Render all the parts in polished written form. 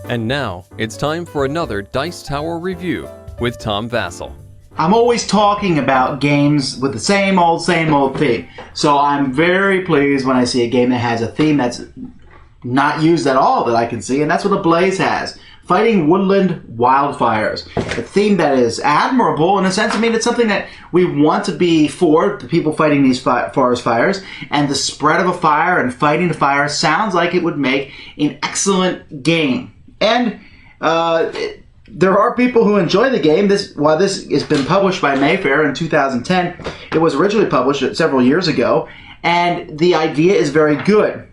And now, it's time for another Dice Tower review with Tom Vasel. I'm always talking about games with the same old theme. So I'm very pleased when I see a game that has a theme that's not used at all that I can see, and that's what Ablaze has. Fighting woodland wildfires. A theme that is admirable in a sense. I mean, it's something that we want to be for, the people fighting these forest fires, and the spread of a fire and fighting the fire sounds like it would make an excellent game. And there are people who enjoy the game. While this has been published by Mayfair in 2010, it was originally published several years ago, and the idea is very good.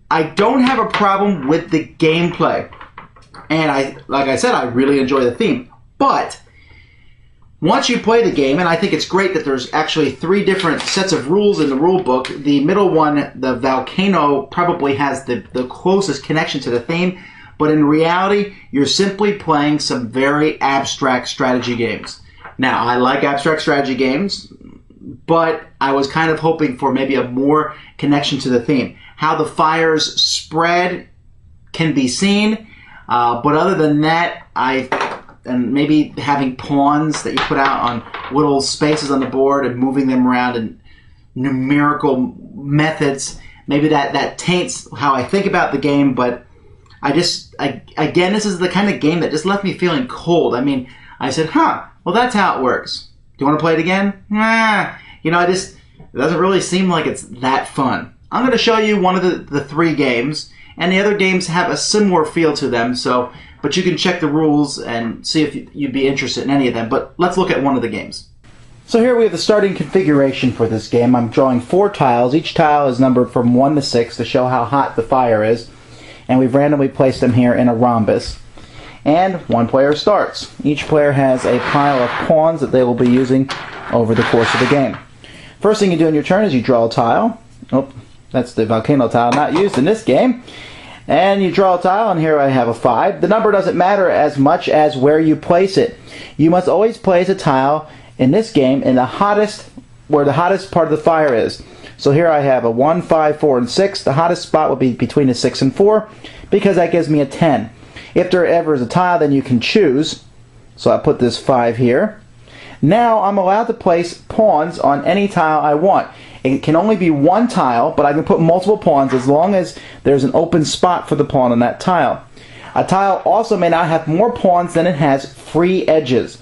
I don't have a problem with the gameplay, and like I said, I really enjoy the theme. But once you play the game, and I think it's great that there's actually 3 different sets of rules in the rule book. The middle one, the volcano, probably has the closest connection to the theme. But in reality, you're simply playing some very abstract strategy games. Now, I like abstract strategy games, but I was kind of hoping for maybe a more connection to the theme. How the fires spread can be seen, but other than that, and maybe having pawns that you put out on little spaces on the board and moving them around in numerical methods, maybe that taints how I think about the game, but again, this is the kind of game that just left me feeling cold. I mean, I said, well, that's how it works. Do you want to play it again? It doesn't really seem like it's that fun. I'm going to show you one of the 3 games, and the other games have a similar feel to them, but you can check the rules and see if you'd be interested in any of them. But let's look at one of the games. So here we have the starting configuration for this game. I'm drawing 4 tiles. Each tile is numbered from 1 to 6 to show how hot the fire is. And we've randomly placed them here in a rhombus. And one player starts. Each player has a pile of pawns that they will be using over the course of the game. First thing you do in your turn is you draw a tile. Oh, that's the volcano tile, not used in this game. And you draw a tile, and here I have a 5. The number doesn't matter as much as where you place it. You must always place a tile in this game in where the hottest part of the fire is. So here I have a 1, 5, 4, and 6. The hottest spot would be between a 6 and 4 because that gives me a 10. If there ever is a tile, then you can choose. So I put this 5 here. Now I'm allowed to place pawns on any tile I want. It can only be 1 tile, but I can put multiple pawns as long as there's an open spot for the pawn on that tile. A tile also may not have more pawns than it has free edges.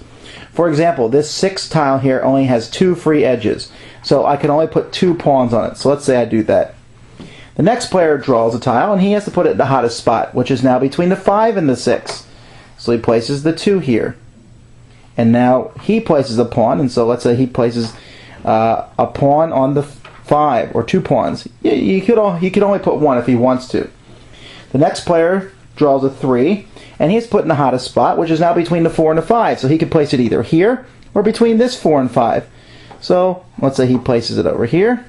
For example, this 6 tile here only has 2 free edges. So I can only put 2 pawns on it. So let's say I do that. The next player draws a tile, and he has to put it in the hottest spot, which is now between the 5 and the 6. So he places the 2 here. And now he places a pawn, and so let's say he places a pawn on the 5, or 2 pawns. He could only put 1 if he wants to. The next player draws a 3, and he's put in the hottest spot, which is now between the 4 and the 5. So he could place it either here, or between this 4 and 5. So let's say he places it over here,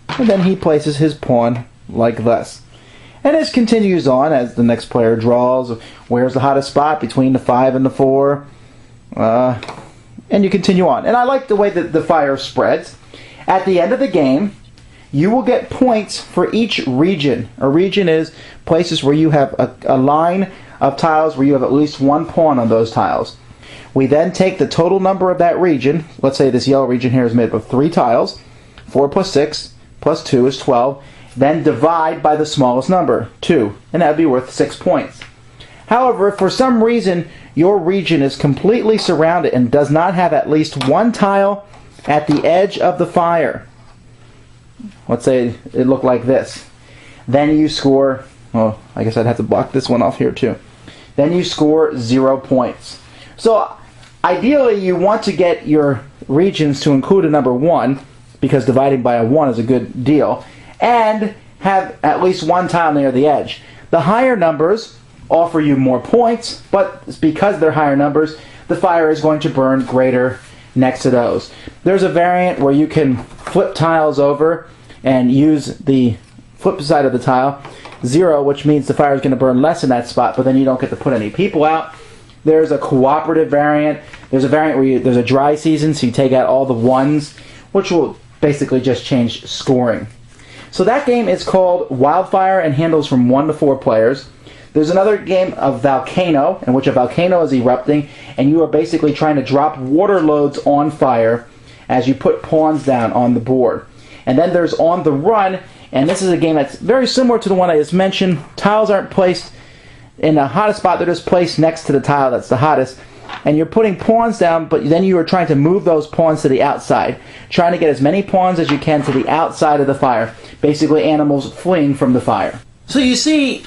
and then he places his pawn like this. And this continues on as the next player draws. Where's the hottest spot? Between the 5 and the 4. And you continue on. And I like the way that the fire spreads. At the end of the game, you will get points for each region. A region is places where you have a line of tiles where you have at least 1 pawn on those tiles. We then take the total number of that region. Let's say this yellow region here is made up of 3 tiles. 4 plus 6 plus 2 is 12. Then divide by the smallest number, 2. And that would be worth 6 points. However, if for some reason your region is completely surrounded and does not have at least 1 tile at the edge of the fire, let's say it looked like this, then you score, well, I guess I'd have to block this one off here too. Then you score 0 points. So ideally you want to get your regions to include a number 1, because dividing by a 1 is a good deal, and have at least 1 tile near the edge. The higher numbers offer you more points, but because they're higher numbers, the fire is going to burn greater next to those. There's a variant where you can flip tiles over and use the flip side of the tile, 0, which means the fire is going to burn less in that spot, but then you don't get to put any people out. There's a cooperative variant. There's a variant where there's a dry season, so you take out all the 1s, which will basically just change scoring. So that game is called Wildfire and handles from 1 to 4 players. There's another game of Volcano, in which a volcano is erupting, and you are basically trying to drop water loads on fire as you put pawns down on the board. And then there's On the Run, and this is a game that's very similar to the one I just mentioned. Tiles aren't placed in the hottest spot, they're just placed next to the tile that's the hottest. And you're putting pawns down, but then you are trying to move those pawns to the outside, trying to get as many pawns as you can to the outside of the fire. Basically animals fleeing from the fire. So you see,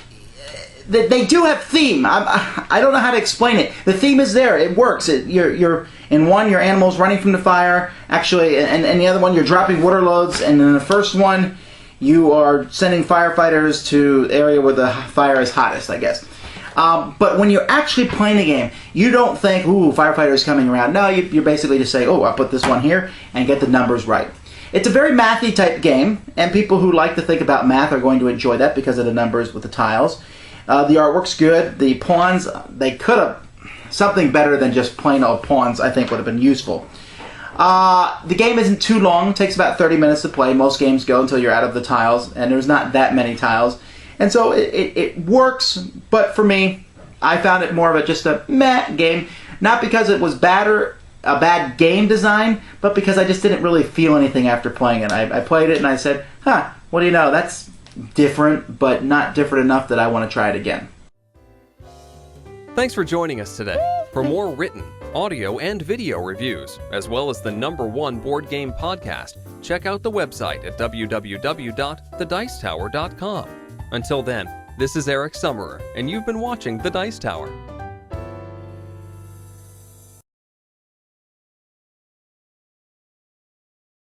they do have theme. I don't know how to explain it. The theme is there. It works. You're in one, your animal's running from the fire. Actually, and the other one, you're dropping water loads. And in the first one, you are sending firefighters to the area where the fire is hottest, I guess. But when you're actually playing the game, you don't think, ooh, firefighters coming around. No, you basically just say, oh, I'll put this one here and get the numbers right. It's a very mathy type game, and people who like to think about math are going to enjoy that because of the numbers with the tiles. The artwork's good. The pawns, they could have something better than just plain old pawns, I think would have been useful. The game isn't too long. It takes about 30 minutes to play. Most games go until you're out of the tiles, and there's not that many tiles. And so it works, but for me, I found it more of just a meh game. Not because it was a bad game design, but because I just didn't really feel anything after playing it. I played it and I said, huh, what do you know, that's different, but not different enough that I want to try it again. Thanks for joining us today. For more written, audio, and video reviews, as well as the #1 board game podcast, check out the website at www.thedicetower.com. Until then, this is Eric Summerer, and you've been watching The Dice Tower.